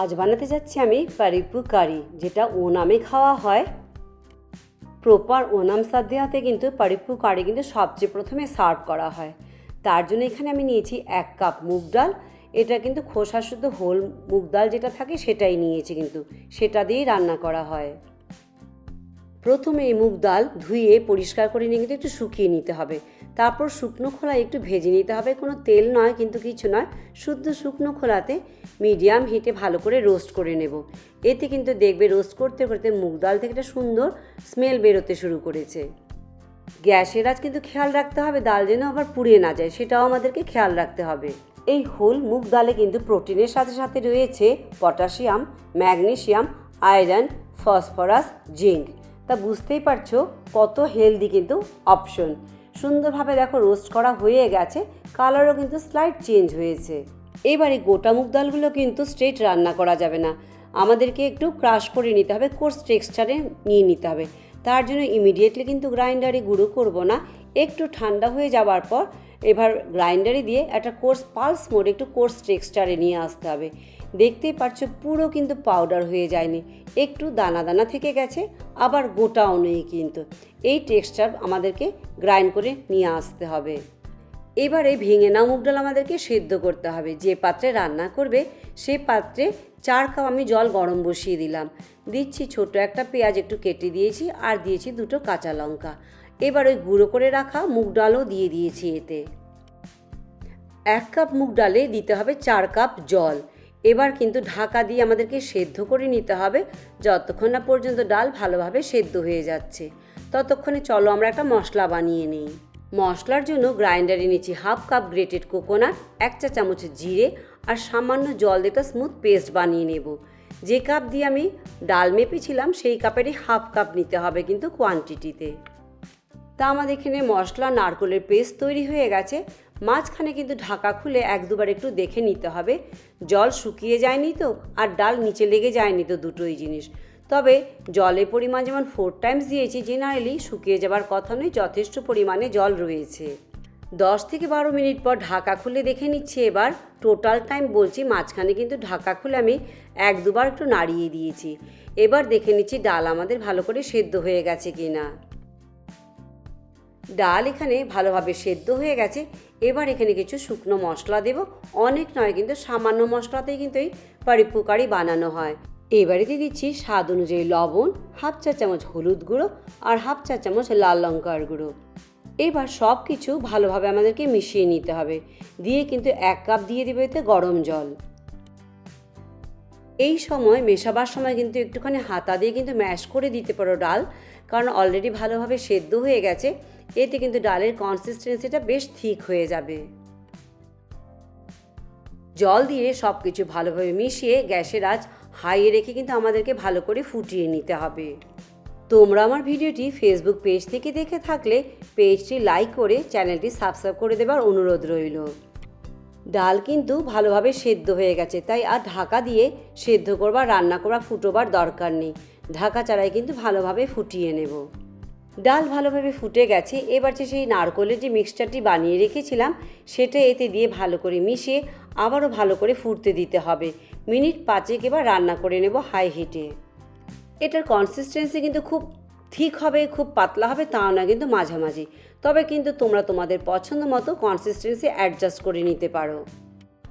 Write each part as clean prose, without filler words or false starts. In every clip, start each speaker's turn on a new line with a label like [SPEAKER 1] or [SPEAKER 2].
[SPEAKER 1] আজ বানাতে যাচ্ছি আমি পারিপ্পু কারি, যেটা ওনামে খাওয়া হয়। প্রপার ওনাম সাদ্যাতে কিন্তু পারিপ্পু কারি কিন্তু সবচেয়ে প্রথমে সার্ভ করা হয়। তার জন্য এখানে আমি নিয়েছি 1 কাপ মুগ ডাল। এটা কিন্তু খোসা শুদ্ধ হোল মুগ ডাল যেটা থাকে সেটাই নিয়েছি, কিন্তু সেটা দিয়েই রান্না করা হয়। প্রথমে এই মুগ ডাল ধুয়ে পরিষ্কার করে নিয়ে কিন্তু একটু শুকিয়ে নিতে হবে। তারপর শুকনো খোলায় একটু ভেজে নিতে হবে, কোনো তেল নয় কিন্তু কিছু নয়, শুদ্ধ শুকনো খোলাতে মিডিয়াম হিটে ভালো করে রোস্ট করে নেব। এতে কিন্তু দেখবে রোস্ট করতে করতে মুগ ডাল থেকে একটা সুন্দর স্মেল বেরোতে শুরু করেছে। গ্যাসের আজ কিন্তু খেয়াল রাখতে হবে ডাল যেন আবার পুড়িয়ে না যায়, সেটাও আমাদেরকে খেয়াল রাখতে হবে। এই হোল মুগ ডালে কিন্তু প্রোটিনের সাথে সাথে রয়েছে potassium, magnesium, iron, phosphorus, zinc. তা বুঝতেই পারছো কত হেলদি কিন্তু অপশন। সুন্দরভাবে দেখো রোস্ট করা হয়ে গেছে, কালারও কিন্তু স্লাইট চেঞ্জ হয়েছে। এবারে গোটা মুগ ডালগুলো কিন্তু স্ট্রেট রান্না করা যাবে না, আমাদেরকে একটু ক্রাশ করে নিতে হবে, কোর্স টেক্সচারে নিয়ে নিতে হবে। তার জন্য ইমিডিয়েটলি কিন্তু গ্রাইন্ডারে গুঁড়ো করব না, একটু ঠান্ডা হয়ে যাওয়ার পর এবার গ্রাইন্ডারে দিয়ে একটা কোর্স পালস মোডে একটু কোর্স টেক্সচারে নিয়ে আসতে হবে। দেখতেই পাচ্ছো পুরো কিন্তু পাউডার হয়ে যায়নি, একটু দানা দানা থেকে গেছে, আবার গোটাও নেই। কিন্তু এই টেক্সচার আমাদেরকে গ্রাইন্ড করে নিয়ে আসতে হবে। এবারে ভেঙে নাও মুগ ডাল আমাদেরকে সেদ্ধ করতে হবে। যে পাত্রে রান্না করবে সেই পাত্রে 4 কাপ আমি জল গরম বসিয়ে দিলাম। দিচ্ছি ছোট একটা পেঁয়াজ একটু কেটে দিয়েছি, আর দিয়েছি 2টো কাঁচা লঙ্কা। এবার ওই গুঁড়ো করে রাখা মুগ ডালও দিয়ে দিয়েছি এতে। 1 কাপ মুগ ডালে দিতে হবে 4 কাপ জল। এবার কিন্তু ঢাকা দিয়ে আমাদেরকে সেদ্ধ করে নিতে হবে, যতক্ষণ না পর্যন্ত ডাল ভালোভাবে সেদ্ধ হয়ে যাচ্ছে। ততক্ষণে চলো আমরা একটা মশলা বানিয়ে নিই। মশলার জন্য গ্রাইন্ডারে নিচ্ছি 1/2 কাপ গ্রেটেড কোকোনাট, 1 চা চামচ জিরে, আর সামান্য জল দিয়ে একটা স্মুথ পেস্ট বানিয়ে নেব। যে কাপ দিয়ে আমি ডাল মেপেছিলাম সেই কাপেরই 1/2 কাপ নিতে হবে কিন্তু কোয়ান্টিটিতে। তা আমাদের এখানে মশলা নারকেলের পেস্ট তৈরি হয়ে গেছে। মাঝখানে কিন্তু ঢাকা খুলে 1-2বার একটু দেখে নিতে হবে জল শুকিয়ে যায়নি তো, আর ডাল নিচে লেগে যায়নি তো, দুটোই জিনিস। তবে জলের পরিমাণ যেমন 4 টাইমস দিয়েছি, জেনারেলি শুকিয়ে যাবার কথা নয়, যথেষ্ট পরিমাণে জল রয়েছে। 10 থেকে 12 মিনিট পর ঢাকা খুলে দেখে নিচ্ছি। এবার টোটাল টাইম বলছি, মাঝখানে কিন্তু ঢাকা খুলে আমি 1-2বার একটু নাড়িয়ে দিয়েছি। এবার দেখে নিচ্ছি ডাল আমাদের ভালো করে সেদ্ধ হয়ে গেছে কিনা। ডাল এখানে ভালোভাবে সেদ্ধ হয়ে গেছে। এবার এখানে কিছু শুকনো মশলা দেব, অনেক নয় কিন্তু সামান্য মশলাতেই কিন্তু এই পারিপ্পু কারি বানানো হয়। এবারে দিয়ে দিচ্ছি স্বাদ অনুযায়ী লবণ, 1/2 চা চামচ হলুদ গুঁড়ো, আর 1/2 চা চামচ লাল লঙ্কার গুঁড়ো। এবার সব কিছু ভালোভাবে আমাদেরকে মিশিয়ে নিতে হবে। দিয়ে কিন্তু 1 কাপ দিয়ে দেবে এতে গরম জল। এই সময় মেশাবার সময় কিন্তু একটুখানি হাতা দিয়ে কিন্তু ম্যাশ করে দিতে পারো ডাল, কারণ অলরেডি ভালোভাবে সেদ্ধ হয়ে গেছে। এতে কিন্তু ডালের কনসিস্টেন্সিটা বেশ ঠিক হয়ে যাবে। জল দিয়ে সব কিছু ভালোভাবে মিশিয়ে গ্যাসের আঁচ হাইয়ে রেখে কিন্তু আমাদেরকে ভালো করে ফুটিয়ে নিতে হবে। তোমরা আমার ভিডিওটি ফেসবুক পেজ থেকে দেখে থাকলে পেজটি লাইক করে চ্যানেলটি সাবস্ক্রাইব করে দেবার অনুরোধ রইল। ডাল কিন্তু ভালোভাবে সেদ্ধ হয়ে গেছে, তাই আর ঢাকা দিয়ে সেদ্ধ করবার, রান্না করবার, ফুটোবার দরকার নেই। ঢাকা ছাড়াই কিন্তু ভালোভাবে ফুটিয়ে নেব। ডাল ভালোভাবে ফুটে গেছে। এবার যে সেই নারকেলের যে মিক্সচারটি বানিয়ে রেখেছিলাম সেটা এতে দিয়ে ভালো করে মিশিয়ে আবারও ভালো করে ফুটতে দিতে হবে। মিনিট 5 এবার রান্না করে নেব হাই হিটে। এটার কনসিস্টেন্সি কিন্তু খুব ঠিক হবে, খুব পাতলা হবে তাও না, কিন্তু মাঝামাঝি। তবে কিন্তু তোমরা তোমাদের পছন্দ মতো কনসিস্টেন্সি অ্যাডজাস্ট করে নিতে পারো।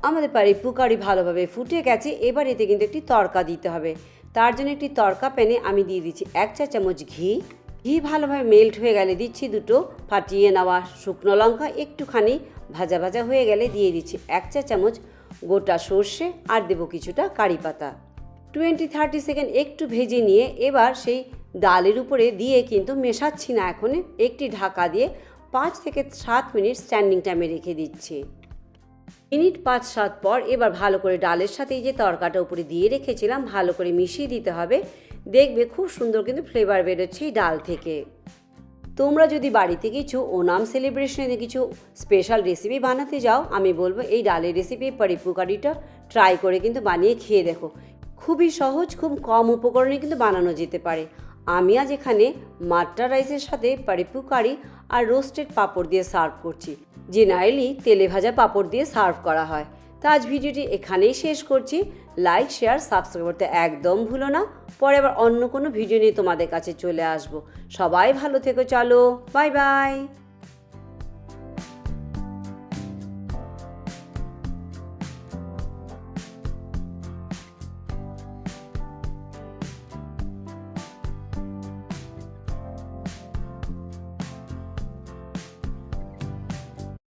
[SPEAKER 1] আমাদের পারিপ্পু কারি ভালোভাবে ফুটে গেছে। এবার এতে কিন্তু একটি তড়কা দিতে হবে। তার জন্য একটি তড়কা প্যানে আমি দিয়ে দিচ্ছি 1 চা চামচ ঘি। ঘি ভালোভাবে মেল্ট হয়ে গেলে দিচ্ছি 2টো ফাটিয়ে নেওয়া শুকনো লঙ্কা। একটুখানি ভাজা ভাজা হয়ে গেলে দিয়ে দিচ্ছি 1 চা চামচ গোটা সর্ষে, আর দেবো কিছুটা কারি পাতা। 20-30 সেকেন্ড একটু ভেজে নিয়ে এবার সেই ডালের উপরে দিয়ে কিন্তু মেশাচ্ছি না, এখন একটি ঢাকা দিয়ে 5 থেকে 7 মিনিট স্ট্যান্ডিং টাইমে রেখে দিচ্ছি। মিনিট 5-7 পর এবার ভালো করে ডালের সাথে এই যে তরকাটা উপরে দিয়ে রেখেছিলাম ভালো করে মিশিয়ে দিতে হবে। দেখবে খুব সুন্দর কিন্তু ফ্লেভার বেরোচ্ছে এই ডাল থেকে। তোমরা যদি বাড়িতে কিছু ওনাম সেলিব্রেশনে কিছু স্পেশাল রেসিপি বানাতে যাও, আমি বলবো এই ডালের রেসিপি পারিপ্পু কারিটা ট্রাই করে কিন্তু বানিয়ে খেয়ে দেখো। খুবই সহজ, খুব কম উপকরণে কিন্তু বানানো যেতে পারে। আমি আজ এখানে মাট্টা রাইসের সাথে পারিপ্পু কারি আর রোস্টেড পাঁপড় দিয়ে সার্ভ করছি। জেনারেলি তেলে ভাজা পাঁপড় দিয়ে সার্ভ করা হয়। তো আজ ভিডিওটি এখানেই শেষ করছি। লাইক, শেয়ার, সাবস্ক্রাইব করতে একদম ভুলো না। পরে আবার অন্য কোনো ভিডিও নিয়ে তোমাদের কাছে চলে আসবো। সবাই ভালো থেকো, চলো, বাই বাই।